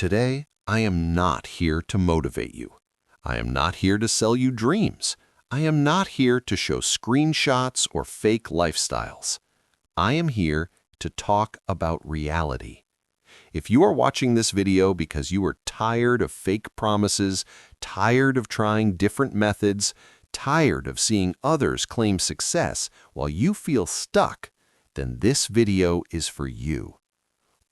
Today, I am not here to motivate you. I am not here to sell you dreams. I am not here to show screenshots or fake lifestyles. I am here to talk about reality. If you are watching this video because you are tired of fake promises, tired of trying different methods, tired of seeing others claim success while you feel stuck, then this video is for you.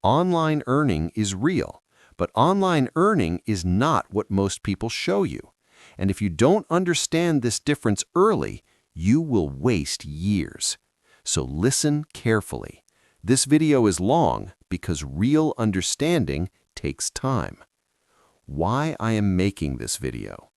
Online earning is real, but online earning is not what most people show you. And if you don't understand this difference early, you will waste years. So listen carefully. This video is long because real understanding takes time. Why I am making this video?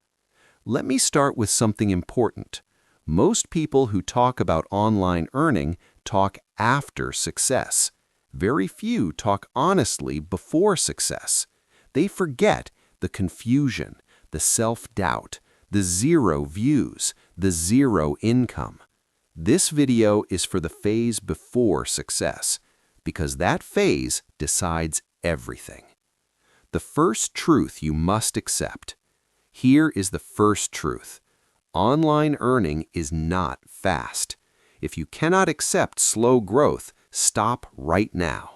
Let me start with something important. Most people who talk about online earning talk after success. Very few talk honestly before success. They forget the confusion, the self-doubt, the zero views, the zero income. This video is for the phase before success, because that phase decides everything. The first truth you must accept. Here is the first truth. Online earning is not fast. If you cannot accept slow growth, stop right now.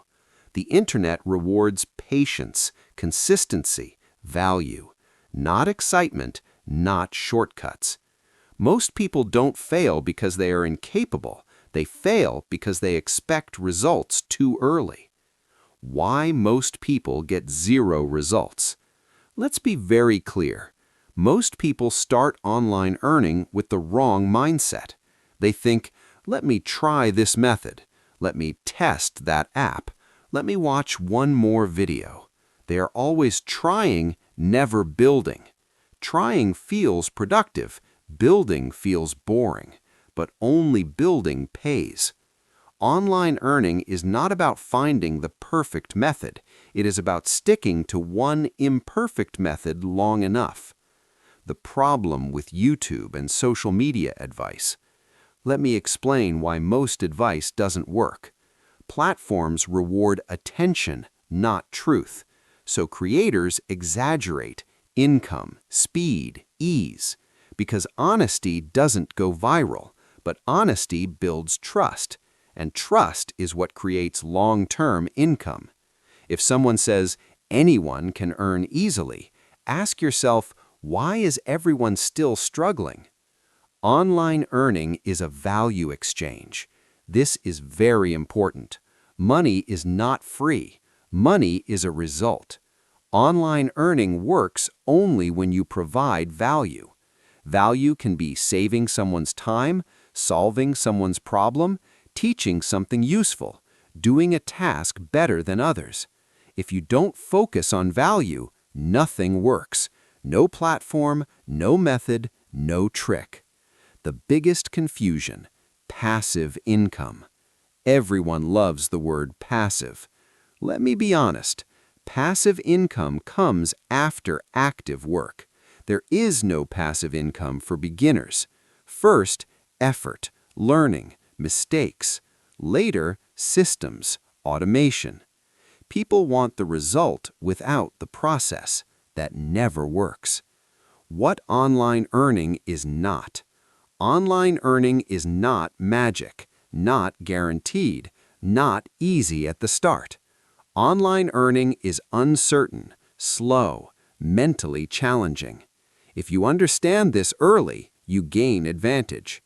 The internet rewards patience, consistency, value, not excitement, not shortcuts. Most people don't fail because they are incapable. They fail because they expect results too early. Why most people get zero results? Let's be very clear. Most people start online earning with the wrong mindset. They think, let me try this method. Let me test that app. Let me watch one more video. They are always trying, never building. Trying feels productive. Building feels boring. But only building pays. Online earning is not about finding the perfect method. It is about sticking to one imperfect method long enough. The problem with YouTube and social media advice. Let me explain why most advice doesn't work. Platforms reward attention, not truth. So creators exaggerate income, speed, ease. Because honesty doesn't go viral, but honesty builds trust. And trust is what creates long-term income. If someone says anyone can earn easily, ask yourself, why is everyone still struggling? Online earning is a value exchange. This is very important. Money is not free. Money is a result. Online earning works only when you provide value. Value can be saving someone's time, solving someone's problem, teaching something useful, doing a task better than others. If you don't focus on value, nothing works. No platform, no method, no trick. The biggest confusion, passive income. Everyone loves the word passive. Let me be honest. Passive income comes after active work. There is no passive income for beginners. First, effort, learning, mistakes. Later, systems, automation. People want the result without the process. That never works. What online earning is not. Online earning is not magic, not guaranteed, not easy at the start. Online earning is uncertain, slow, mentally challenging. If you understand this early, you gain advantage.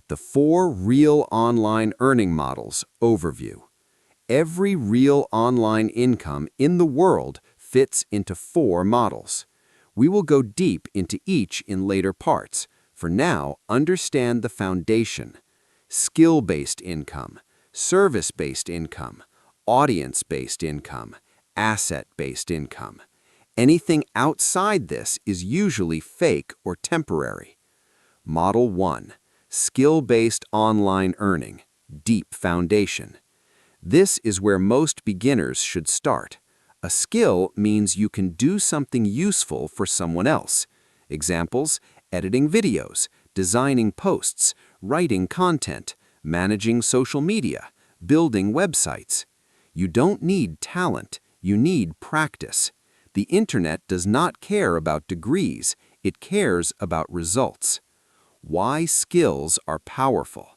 The 4 real online earning models overview. Every real online income in the world fits into 4 models. We will go deep into each in later parts. For now, understand the foundation. Skill-based income, service-based income, audience-based income, asset-based income. Anything outside this is usually fake or temporary. Model 1. Skill-based online earning, deep foundation. This is where most beginners should start. A skill means you can do something useful for someone else. Examples: editing videos, designing posts, writing content, managing social media, building websites. You don't need talent, you need practice. The internet does not care about degrees, it cares about results. Why skills are powerful.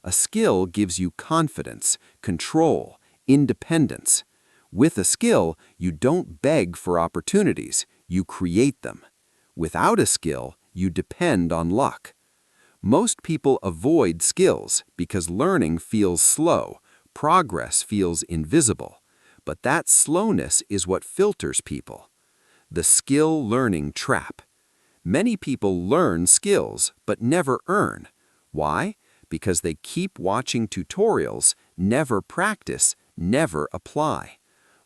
A skill gives you confidence, control, independence. With a skill, you don't beg for opportunities, you create them. Without a skill, you depend on luck. Most people avoid skills because learning feels slow, progress feels invisible. But that slowness is what filters people. The skill learning trap. Many people learn skills but never earn. Why? Because they keep watching tutorials, never practice, never apply.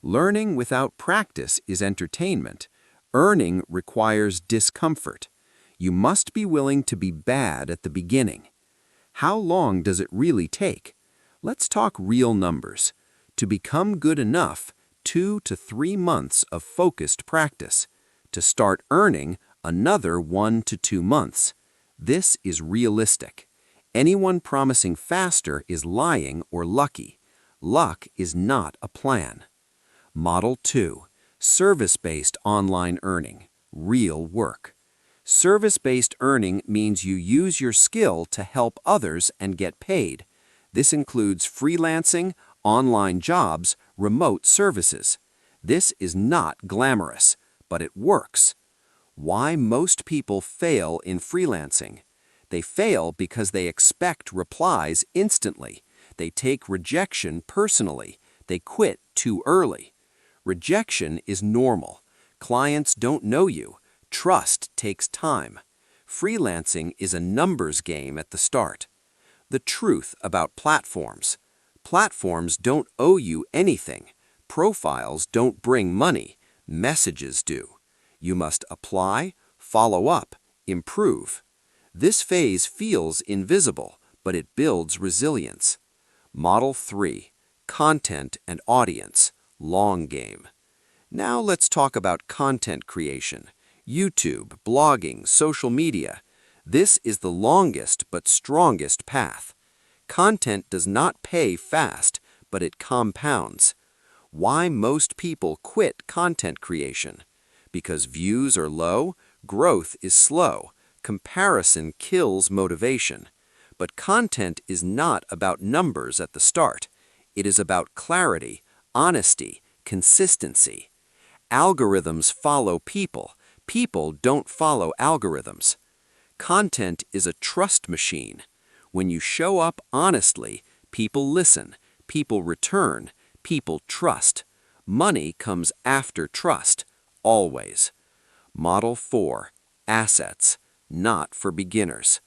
Learning without practice is entertainment. Earning requires discomfort. You must be willing to be bad at the beginning. How long does it really take? Let's talk real numbers. To become good enough, 2 to 3 months of focused practice. To start earning, another 1 to 2 months. This is realistic. Anyone promising faster is lying or lucky. Luck is not a plan. Model 2. Service-based online earning. Real work. Service-based earning means you use your skill to help others and get paid. This includes freelancing, online jobs, remote services. This is not glamorous, but it works. Why most people fail in freelancing? They fail because they expect replies instantly. They take rejection personally. They quit too early. Rejection is normal. Clients don't know you. Trust takes time. Freelancing is a numbers game at the start. The truth about platforms. Platforms don't owe you anything. Profiles don't bring money. Messages do. You must apply, follow up, improve. This phase feels invisible, but it builds resilience. Model 3. Content and audience. Long game. Now let's talk about content creation. YouTube, blogging, social media. This is the longest but strongest path. Content does not pay fast, but it compounds. Why most people quit content creation? Because views are low, growth is slow, comparison kills motivation. But content is not about numbers at the start. It is about clarity, honesty, consistency. Algorithms follow people. People don't follow algorithms. Content is a trust machine. When you show up honestly, people listen, people return, people trust. Money comes after trust, always. Model 4. Assets, not for beginners.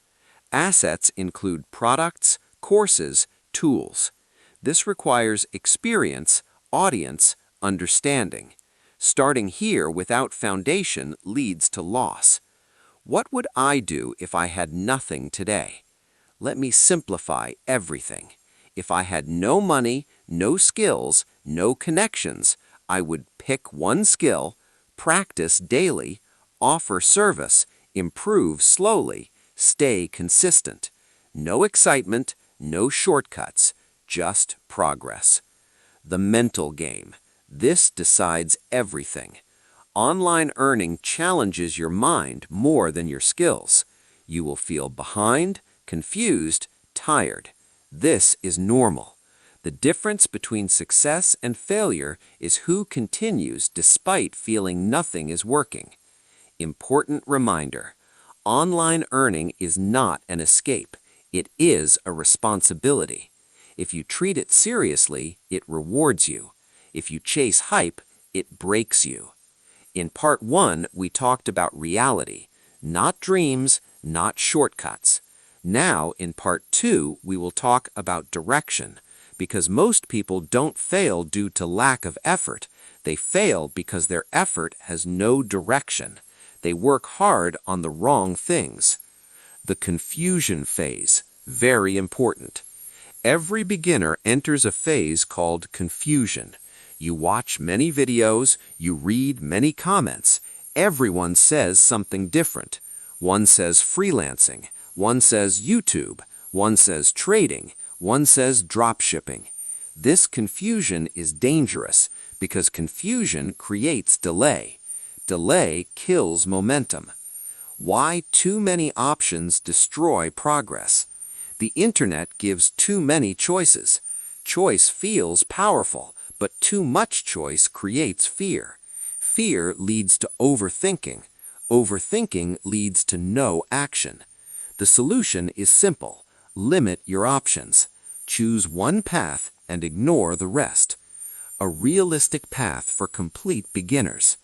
Assets include products, courses, tools. This requires experience, audience, understanding. Starting here without foundation leads to loss. What would I do if I had nothing today? Let me simplify everything. If I had no money, no skills, no connections, I would pick one skill, practice daily, offer service, improve slowly, stay consistent. No excitement, no shortcuts, just progress. The mental game. This decides everything. Online earning challenges your mind more than your skills. You will feel behind, confused, tired. This is normal. The difference between success and failure is who continues despite feeling nothing is working. Important reminder: online earning is not an escape. It is a responsibility. If you treat it seriously, it rewards you. If you chase hype, it breaks you. In part 1, we talked about reality, not dreams, not shortcuts. Now, in part 2, we will talk about direction, because most people don't fail due to lack of effort. They fail because their effort has no direction. They work hard on the wrong things. The confusion phase, very important. Every beginner enters a phase called confusion. You watch many videos, you read many comments. Everyone says something different. One says freelancing, one says YouTube, one says trading, one says dropshipping. This confusion is dangerous because confusion creates delay. Delay kills momentum. Why too many options destroy progress. The internet gives too many choices. Choice feels powerful, but too much choice creates fear. Fear leads to overthinking. Overthinking leads to no action. The solution is simple. Limit your options. Choose one path and ignore the rest. A realistic path for complete beginners.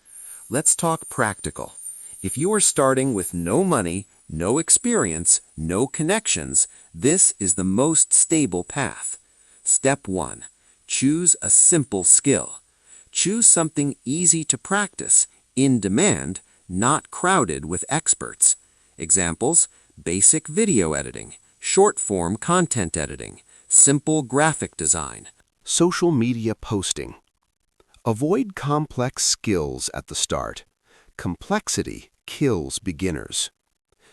Let's talk practical. If you are starting with no money, no experience, no connections, this is the most stable path. Step 1. Choose a simple skill. Choose something easy to practice, in demand, not crowded with experts. Examples: basic video editing, short-form content editing, simple graphic design. Social media posting. Avoid complex skills at the start. Complexity kills beginners.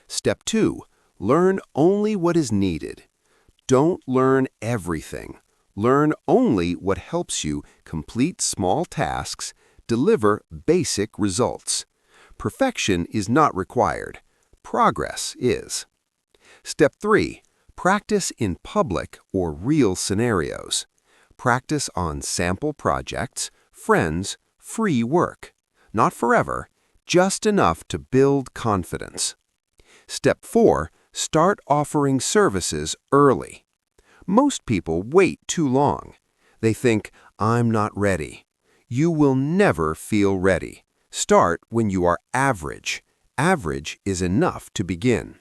Step 2. Learn only what is needed. Don't learn everything. Learn only what helps you complete small tasks, deliver basic results. Perfection is not required. Progress is. Step 3. Practice in public or real scenarios. Practice on sample projects, friends, free work. Not forever, just enough to build confidence. Step 4. Start offering services early. Most people wait too long. They think, "I'm not ready." You will never feel ready. Start when you are average. Average is enough to begin.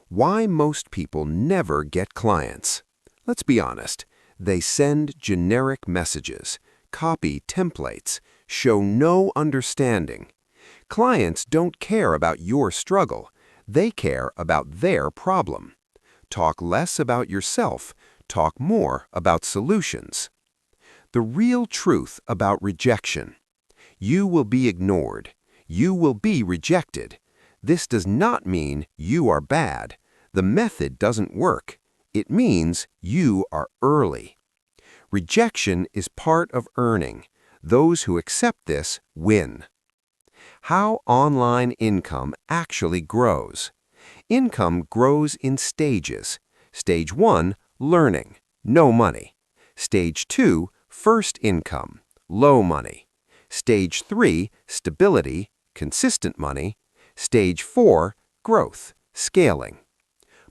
Why most people never get clients? Let's be honest. They send generic messages, copy templates, show no understanding. Clients don't care about your struggle. They care about their problem. Talk less about yourself. Talk more about solutions. The real truth about rejection. You will be ignored. You will be rejected. This does not mean you are bad. The method doesn't work. It means you are early. Rejection is part of earning. Those who accept this win. How online income actually grows. Income grows in stages. Stage 1, learning, no money. Stage 2, first income, low money. Stage 3, stability, consistent money. Stage 4, growth, scaling.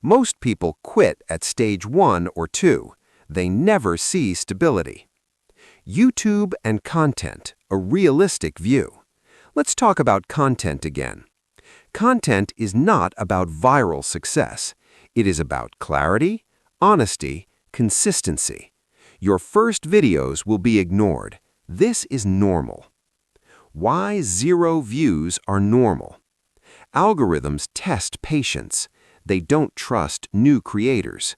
Most people quit at stage 1 or 2. They never see stability. YouTube and content, a realistic view. Let's talk about content again. Content is not about viral success. It is about clarity, honesty, consistency. Your first videos will be ignored. This is normal. Why 0 views are normal. Algorithms test patience. They don't trust new creators.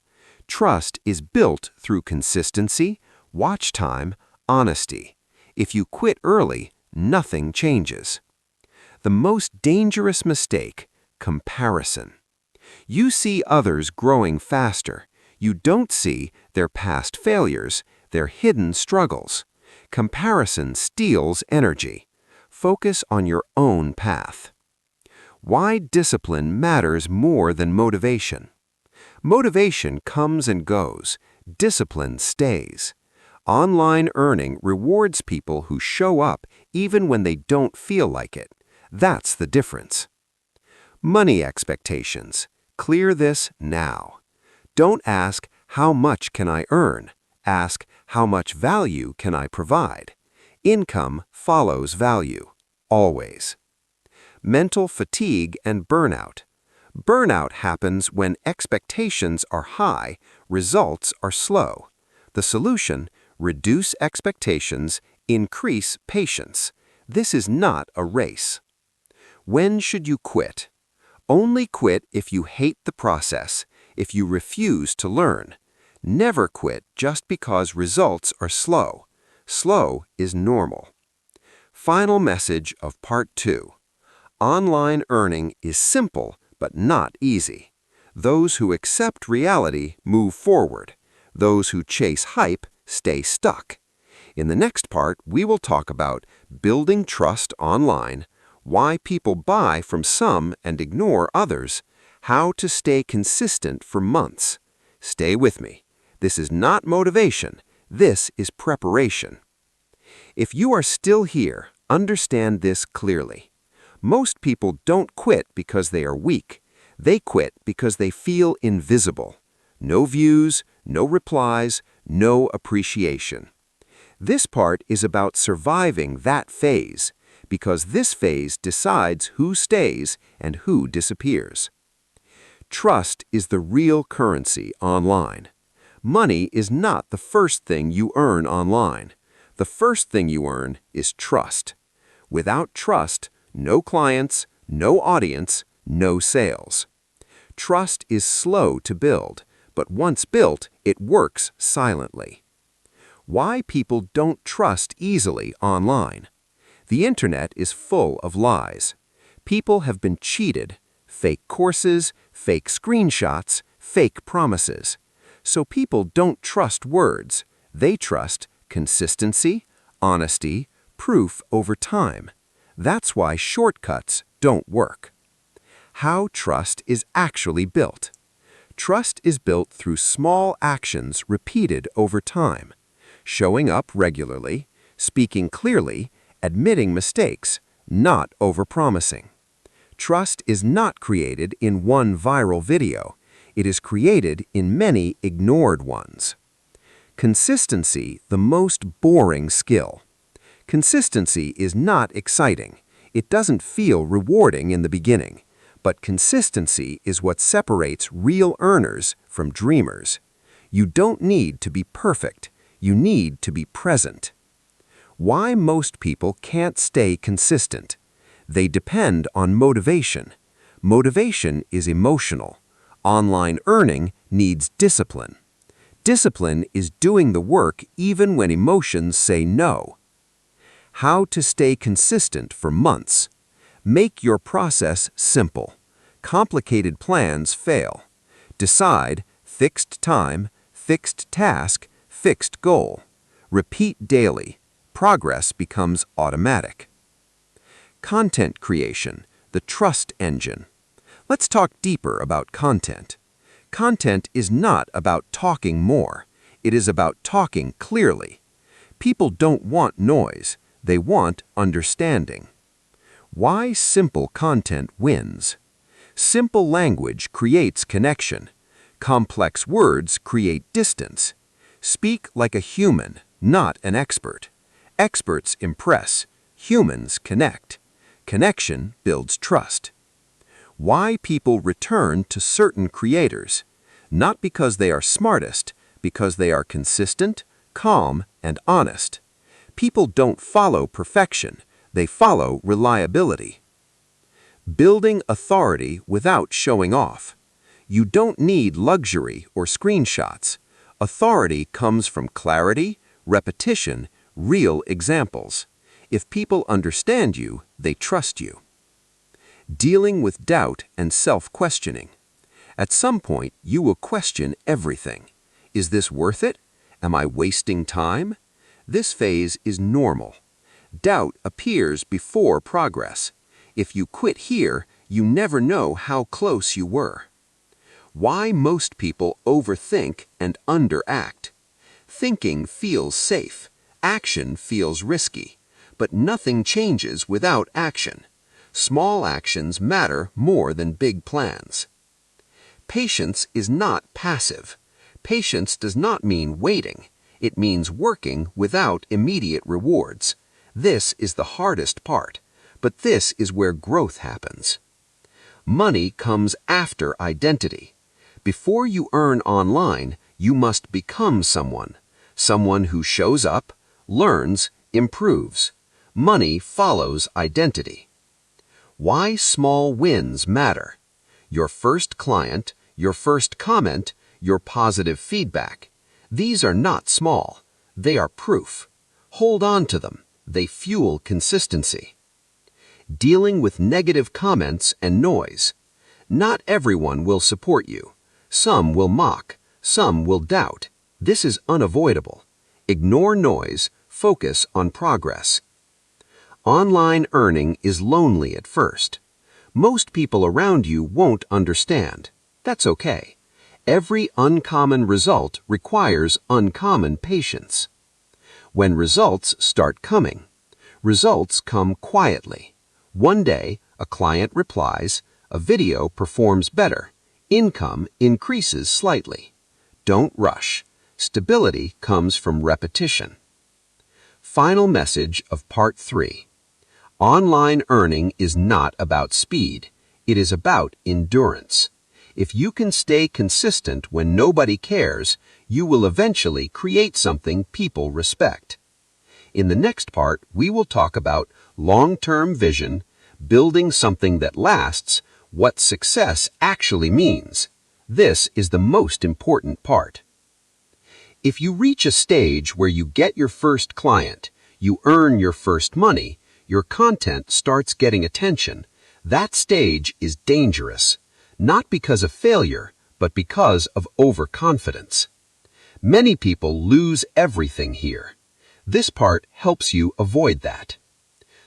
Trust is built through consistency, watch time, honesty. If you quit early, nothing changes. The most dangerous mistake, comparison. You see others growing faster. You don't see their past failures, their hidden struggles. Comparison steals energy. Focus on your own path. Why discipline matters more than motivation. Motivation comes and goes. Discipline stays. Online earning rewards people who show up even when they don't feel like it. That's the difference. Money expectations. Clear this now. Don't ask, "How much can I earn?" Ask, "How much value can I provide?" Income follows value. Always. Mental fatigue and burnout. Burnout happens when expectations are high, results are slow. The solution: reduce expectations, increase patience. This is not a race. When should you quit? Only quit if you hate the process, if you refuse to learn. Never quit just because results are slow. Slow is normal. Final message of Part 2. Online earning is simple, but not easy. Those who accept reality move forward. Those who chase hype stay stuck. In the next part, we will talk about building trust online, why people buy from some and ignore others, how to stay consistent for months. Stay with me. This is not motivation. This is preparation. If you are still here, understand this clearly. Most people don't quit because they are weak. They quit because they feel invisible. No views, no replies, no appreciation. This part is about surviving that phase, because this phase decides who stays and who disappears. Trust is the real currency online. Money is not the first thing you earn online. The first thing you earn is trust. Without trust, no clients, no audience, no sales. Trust is slow to build, but once built, it works silently. Why people don't trust easily online. The internet is full of lies. People have been cheated. Fake courses, fake screenshots, fake promises. So people don't trust words. They trust consistency, honesty, proof over time. That's why shortcuts don't work. How trust is actually built. Trust is built through small actions repeated over time. Showing up regularly, speaking clearly, admitting mistakes, not overpromising. Trust is not created in one viral video. It is created in many ignored ones. Consistency, the most boring skill. Consistency is not exciting. It doesn't feel rewarding in the beginning. But consistency is what separates real earners from dreamers. You don't need to be perfect. You need to be present. Why most people can't stay consistent? They depend on motivation. Motivation is emotional. Online earning needs discipline. Discipline is doing the work even when emotions say no. How to stay consistent for months. Make your process simple. Complicated plans fail. Decide fixed time, fixed task, fixed goal. Repeat daily. Progress becomes automatic. Content creation, the trust engine. Let's talk deeper about content. Content is not about talking more. It is about talking clearly. People don't want noise. They want understanding. Why simple content wins? Simple language creates connection. Complex words create distance. Speak like a human, not an expert. Experts impress. Humans connect. Connection builds trust. Why people return to certain creators? Not because they are smartest, because they are consistent, calm, and honest. People don't follow perfection. They follow reliability. Building authority without showing off. You don't need luxury or screenshots. Authority comes from clarity, repetition, real examples. If people understand you, they trust you. Dealing with doubt and self-questioning. At some point, you will question everything. Is this worth it? Am I wasting time? This phase is normal. Doubt appears before progress. If you quit here, you never know how close you were. Why most people overthink and underact. Thinking feels safe. Action feels risky. But nothing changes without action. Small actions matter more than big plans. Patience is not passive. Patience does not mean waiting. It means working without immediate rewards. This is the hardest part, but this is where growth happens. Money comes after identity. Before you earn online, you must become someone who shows up, learns, improves. Money follows identity. Why small wins matter. Your first client, your first comment, your positive feedback. These are not small. They are proof. Hold on to them. They fuel consistency. Dealing with negative comments and noise. Not everyone will support you. Some will mock. Some will doubt. This is unavoidable. Ignore noise. Focus on progress. Online earning is lonely at first. Most people around you won't understand. That's okay. Every uncommon result requires uncommon patience. When results start coming, results come quietly. One day, a client replies, a video performs better, income increases slightly. Don't rush. Stability comes from repetition. Final message of Part 3. Online earning is not about speed. It is about endurance. If you can stay consistent when nobody cares, you will eventually create something people respect. In the next part, we will talk about long-term vision, building something that lasts, what success actually means. This is the most important part. If you reach a stage where you get your first client, you earn your first money, your content starts getting attention, that stage is dangerous, not because of failure, but because of overconfidence. Many people lose everything here. This part helps you avoid that.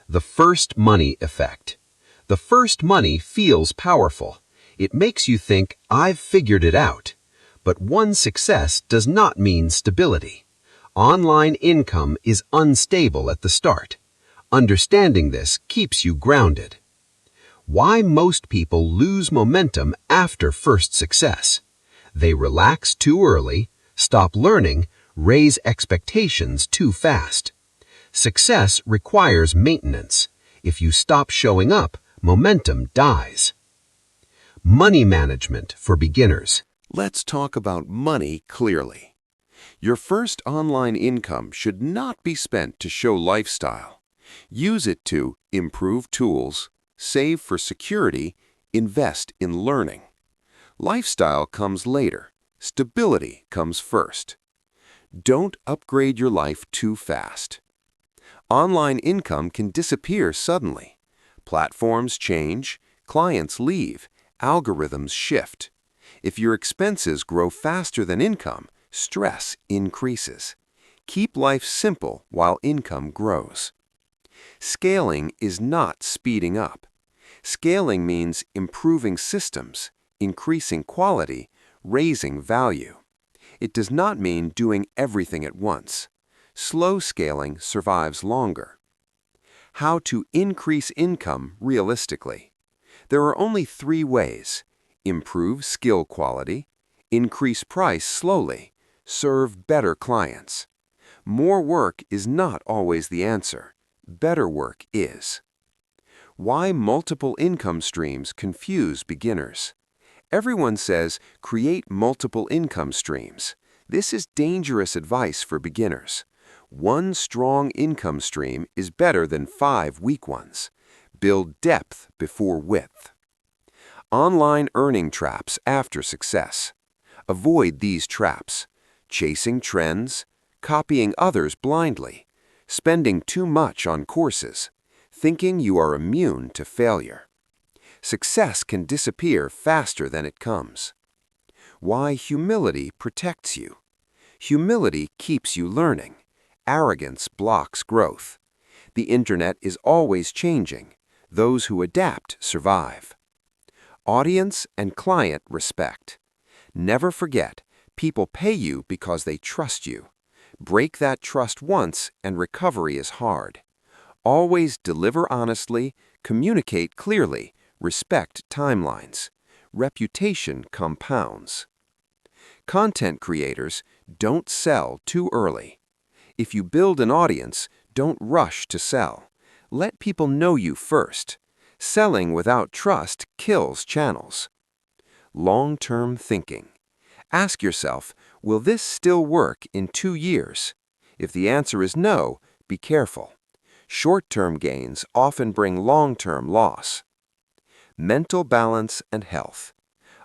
The first money effect. The first money feels powerful. It makes you think, I've figured it out. But one success does not mean stability. Online income is unstable at the start. Understanding this keeps you grounded. Why most people lose momentum after first success. They relax too early, stop learning, raise expectations too fast. Success requires maintenance. If you stop showing up, momentum dies. Money management for beginners. Let's talk about money clearly. Your first online income should not be spent to show lifestyle. Use it to improve tools, save for security, invest in learning. Lifestyle comes later. Stability comes first. Don't upgrade your life too fast. Online income can disappear suddenly. Platforms change, clients leave, algorithms shift. If your expenses grow faster than income, stress increases. Keep life simple while income grows. Scaling is not speeding up. Scaling means improving systems, increasing quality, raising value. It does not mean doing everything at once. Slow scaling survives longer. How to increase income realistically. There are only 3 ways: improve skill quality, increase price slowly, serve better clients. More work is not always the answer. Better work is. Why multiple income streams confuse beginners. Everyone says, create multiple income streams. This is dangerous advice for beginners. One strong income stream is better than 5 weak ones. Build depth before width. Online earning traps after success. Avoid these traps. Chasing trends, copying others blindly, spending too much on courses, thinking you are immune to failure. Success can disappear faster than it comes. Why humility protects you. Humility keeps you learning. Arrogance blocks growth. The internet is always changing. Those who adapt survive. Audience and client respect. Never forget, people pay you because they trust you. Break that trust once and recovery is hard. Always deliver honestly, communicate clearly, respect timelines. Reputation compounds. Content creators, don't sell too early. If you build an audience, don't rush to sell. Let people know you first. Selling without trust kills channels. Long-term thinking. Ask yourself, will this still work in 2 years? If the answer is no, be careful. Short-term gains often bring long-term loss. Mental balance and health.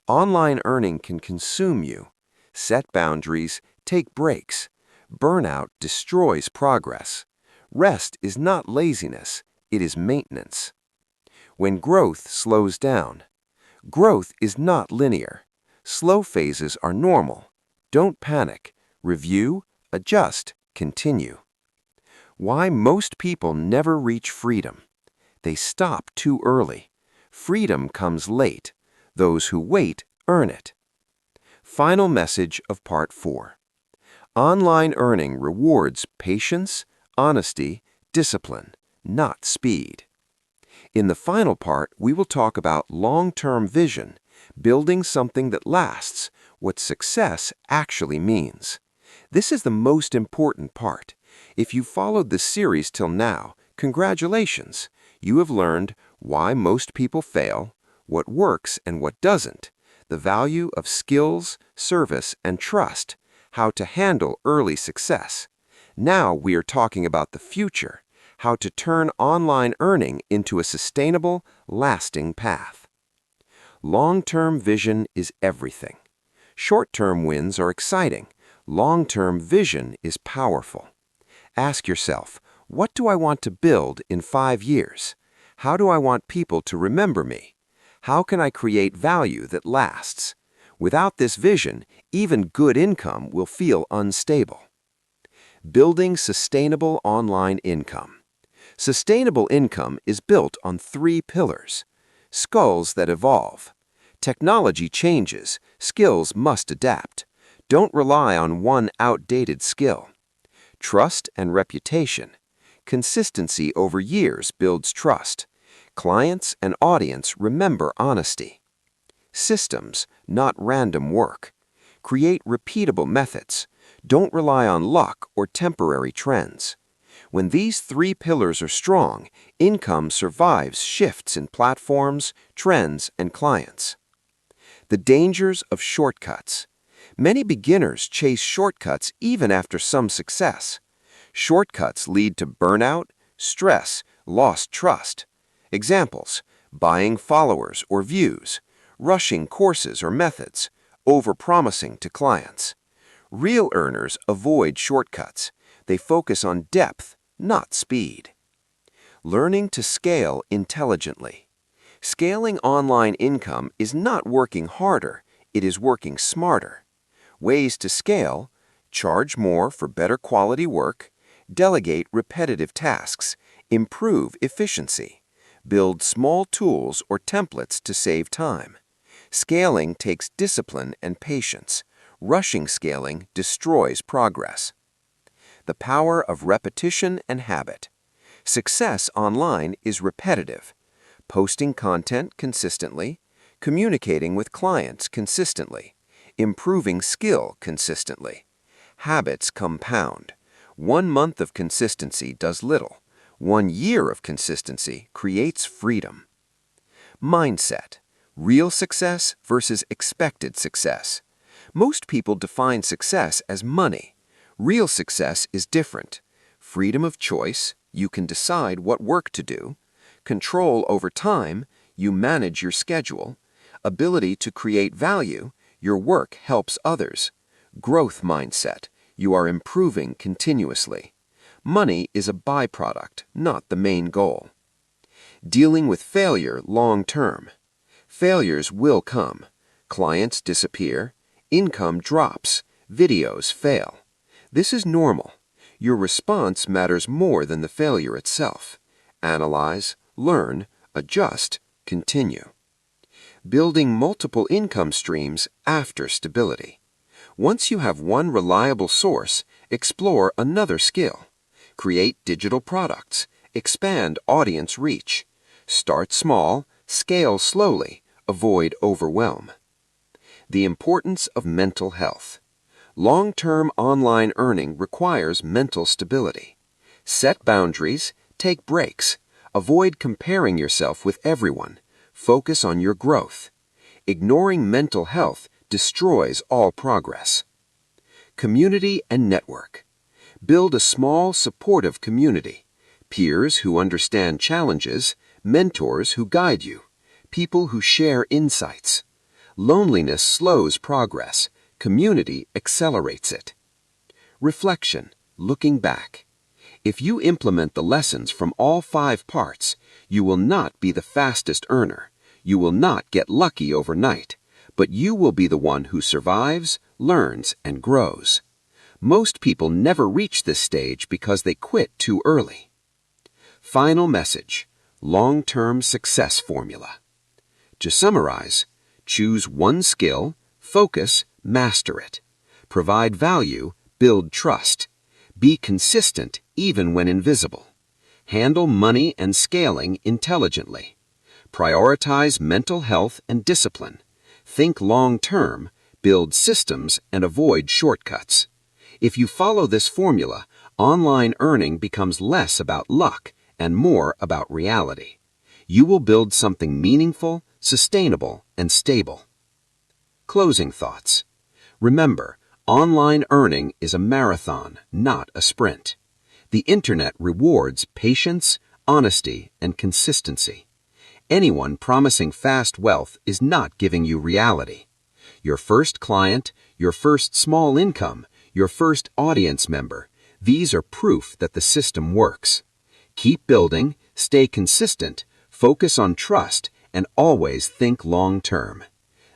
Online earning can consume you. Set boundaries, take breaks. Burnout destroys progress. Rest is not laziness, it is maintenance. When growth slows down. Growth is not linear. Slow phases are normal. Don't panic. Review, adjust, continue. Why most people never reach freedom. They stop too early. Freedom comes late. Those who wait earn it. Final message of Part 4. Online earning rewards patience, honesty, discipline, not speed. In the final part, we will talk about long-term vision, building something that lasts, what success actually means. This is the most important part. If you followed this series till now, congratulations! You have learned why most people fail, what works and what doesn't, the value of skills, service, and trust, how to handle early success. Now we are talking about the future, how to turn online earning into a sustainable, lasting path. Long-term vision is everything. Short-term wins are exciting. Long-term vision is powerful. Ask yourself, what do I want to build in 5 years? How do I want people to remember me? How can I create value that lasts? Without this vision, even good income will feel unstable. Building sustainable online income. Sustainable income is built on 3 pillars. Skills that evolve. Technology changes, skills must adapt. Don't rely on one outdated skill. Trust and reputation. Consistency over years builds trust. Clients and audience remember honesty. Systems, not random work. Create repeatable methods. Don't rely on luck or temporary trends. When these 3 pillars are strong, income survives shifts in platforms, trends, and clients. The dangers of shortcuts. Many beginners chase shortcuts even after some success. Shortcuts lead to burnout, stress, lost trust. Examples: buying followers or views, rushing courses or methods, overpromising to clients. Real earners avoid shortcuts. They focus on depth, not speed. Learning to scale intelligently. Scaling online income is not working harder, it is working smarter. Ways to scale: charge more for better quality work, delegate repetitive tasks, improve efficiency, build small tools or templates to save time. Scaling takes discipline and patience. Rushing scaling destroys progress. The power of repetition and habit. Success online is repetitive. Posting content consistently, communicating with clients consistently, improving skill consistently. Habits compound. 1 month of consistency does little. 1 year of consistency creates freedom. Mindset. Real success versus expected success. Most people define success as money. Real success is different. Freedom of choice, you can decide what work to do. Control over time, you manage your schedule. Ability to create value, your work helps others. Growth mindset, you are improving continuously. Money is a byproduct, not the main goal. Dealing with failure long-term. Failures will come. Clients disappear. Income drops. Videos fail. This is normal. Your response matters more than the failure itself. Analyze, learn, adjust, continue. Building multiple income streams after stability. Once you have one reliable source, explore another skill. Create digital products. Expand audience reach. Start small, scale slowly, avoid overwhelm. The importance of mental health. Long-term online earning requires mental stability. Set boundaries, take breaks, avoid comparing yourself with everyone. Focus on your growth. Ignoring mental health destroys all progress. Community and network. Build a small, supportive community. Peers who understand challenges, mentors who guide you, people who share insights. Loneliness slows progress. Community accelerates it. Reflection, looking back. If you implement the lessons from all 5 parts, you will not be the fastest earner. You will not get lucky overnight, but you will be the one who survives, learns, and grows. Most people never reach this stage because they quit too early. Final message: long-term success formula. To summarize, choose one skill, focus, master it. Provide value, build trust. Be consistent even when invisible. Handle money and scaling intelligently. Prioritize mental health and discipline. Think long-term, build systems, and avoid shortcuts. If you follow this formula, online earning becomes less about luck and more about reality. You will build something meaningful, sustainable, and stable. Closing thoughts. Remember, online earning is a marathon, not a sprint. The internet rewards patience, honesty, and consistency. Anyone promising fast wealth is not giving you reality. Your first client, your first small income, your first audience member, these are proof that the system works. Keep building, stay consistent, focus on trust, and always think long-term.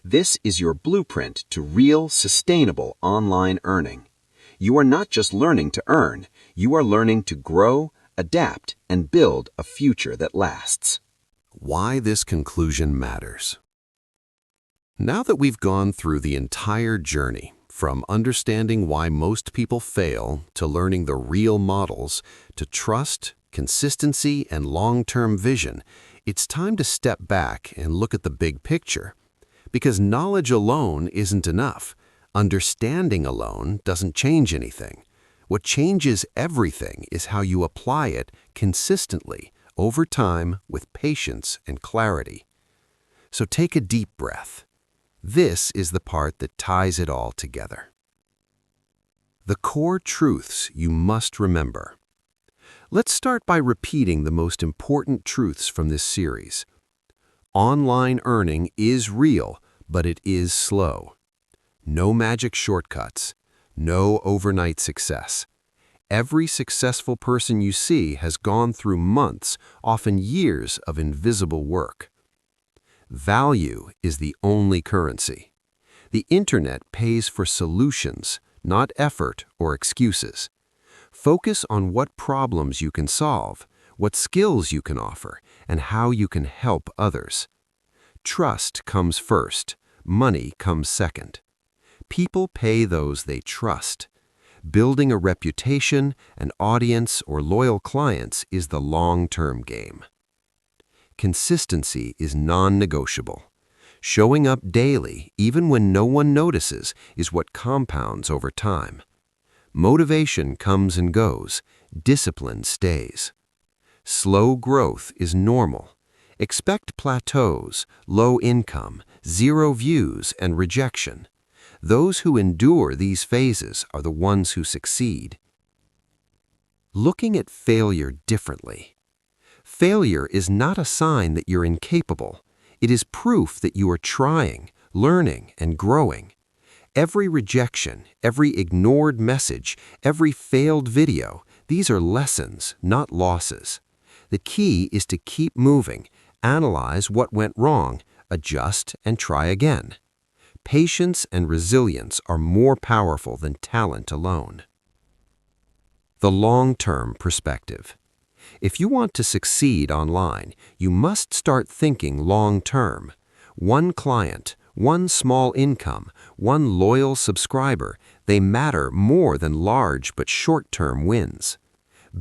This is your blueprint to real, sustainable online earning. You are not just learning to earn, you are learning to grow, adapt, and build a future that lasts. Why this conclusion matters. Now that we've gone through the entire journey, from understanding why most people fail to learning the real models, to trust, consistency, and long-term vision, it's time to step back and look at the big picture. Because knowledge alone isn't enough. Understanding alone doesn't change anything. What changes everything is how you apply it consistently, over time, with patience and clarity. So take a deep breath. This is the part that ties it all together. The core truths you must remember. Let's start by repeating the most important truths from this series. Online earning is real, but it is slow. No magic shortcuts. No overnight success. Every successful person you see has gone through months, often years of invisible work. Value is the only currency. The internet pays for solutions, not effort or excuses. Focus on what problems you can solve, what skills you can offer, and how you can help others. Trust comes first, money comes second. People pay those they trust. Building a reputation, an audience, or loyal clients is the long-term game. Consistency is non-negotiable. Showing up daily, even when no one notices, is what compounds over time. Motivation comes and goes. Discipline stays. Slow growth is normal. Expect plateaus, low income, zero views, and rejection. Those who endure these phases are the ones who succeed. Looking at failure differently. Failure is not a sign that you're incapable. It is proof that you are trying, learning, and growing. Every rejection, every ignored message, every failed video, these are lessons, not losses. The key is to keep moving, analyze what went wrong, adjust, and try again. Patience and resilience are more powerful than talent alone. The long-term perspective. If you want to succeed online, you must start thinking long-term. One client, one small income, one loyal subscriber, they matter more than large but short-term wins.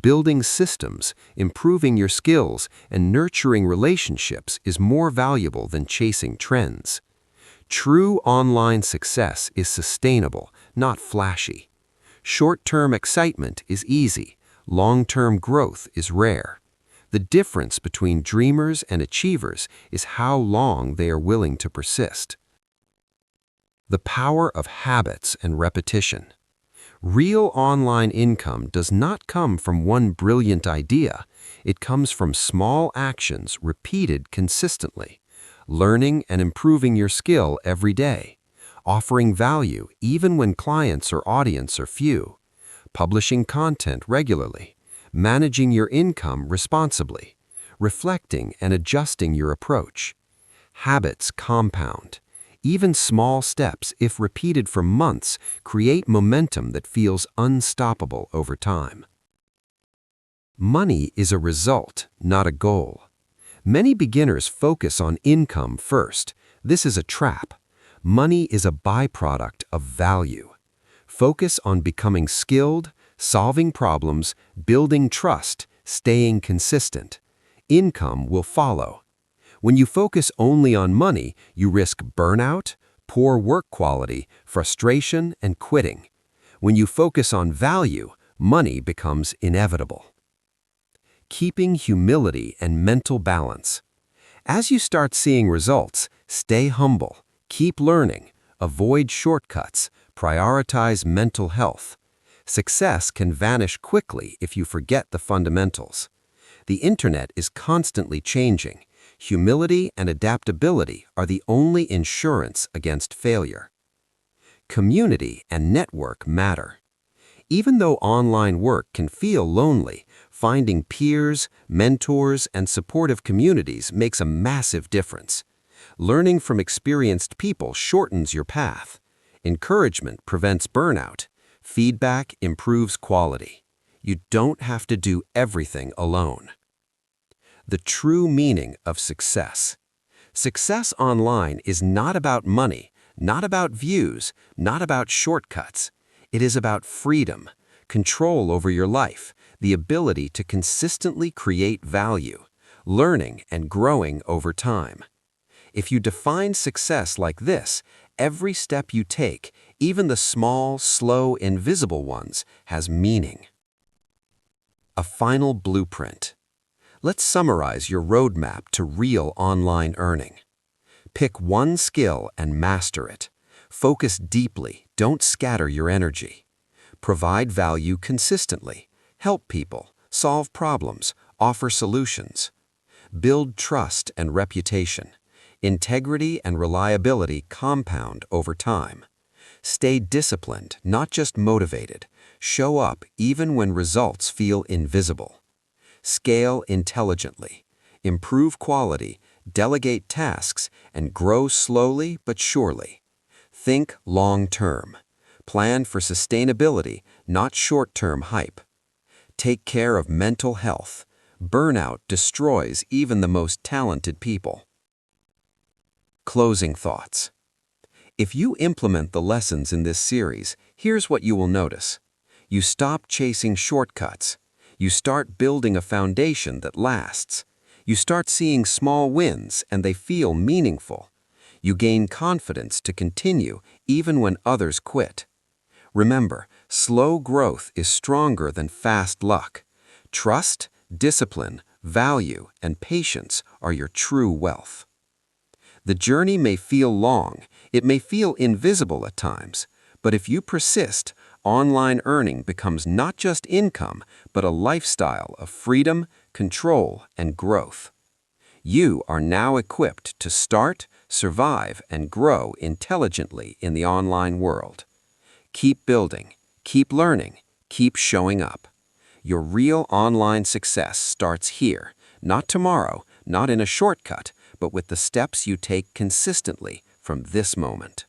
Building systems, improving your skills, and nurturing relationships is more valuable than chasing trends. True online success is sustainable, not flashy. Short-term excitement is easy. Long-term growth is rare. The difference between dreamers and achievers is how long they are willing to persist. The power of habits and repetition. Real online income does not come from one brilliant idea. It comes from small actions repeated consistently. Learning and improving your skill every day, offering value even when clients or audience are few, publishing content regularly, managing your income responsibly, reflecting and adjusting your approach. Habits compound. Even small steps, if repeated for months, create momentum that feels unstoppable over time. Money is a result, not a goal. Many beginners focus on income first. This is a trap. Money is a byproduct of value. Focus on becoming skilled, solving problems, building trust, staying consistent. Income will follow. When you focus only on money, you risk burnout, poor work quality, frustration, and quitting. When you focus on value, money becomes inevitable. Keeping humility and mental balance. As you start seeing results, stay humble, keep learning, avoid shortcuts, prioritize mental health. Success can vanish quickly if you forget the fundamentals. The internet is constantly changing. Humility and adaptability are the only insurance against failure. Community and network matter. Even though online work can feel lonely, finding peers, mentors, and supportive communities makes a massive difference. Learning from experienced people shortens your path. Encouragement prevents burnout. Feedback improves quality. You don't have to do everything alone. The true meaning of success. Success online is not about money, not about views, not about shortcuts. It is about freedom, control over your life, the ability to consistently create value, learning and growing over time. If you define success like this, every step you take, even the small, slow, invisible ones, has meaning. A final blueprint. Let's summarize your roadmap to real online earning. Pick one skill and master it. Focus deeply, don't scatter your energy. Provide value consistently. Help people, solve problems, offer solutions. Build trust and reputation. Integrity and reliability compound over time. Stay disciplined, not just motivated. Show up even when results feel invisible. Scale intelligently. Improve quality, delegate tasks, and grow slowly but surely. Think long-term. Plan for sustainability, not short-term hype. Take care of mental health. Burnout destroys even the most talented people. Closing thoughts. If you implement the lessons in this series, here's what you will notice. You stop chasing shortcuts. You start building a foundation that lasts. You start seeing small wins and they feel meaningful. You gain confidence to continue even when others quit. Remember, slow growth is stronger than fast luck. Trust, discipline, value, and patience are your true wealth. The journey may feel long, it may feel invisible at times, but if you persist, online earning becomes not just income, but a lifestyle of freedom, control, and growth. You are now equipped to start, survive, and grow intelligently in the online world. Keep building, keep learning, keep showing up. Your real online success starts here, not tomorrow, not in a shortcut, but with the steps you take consistently from this moment.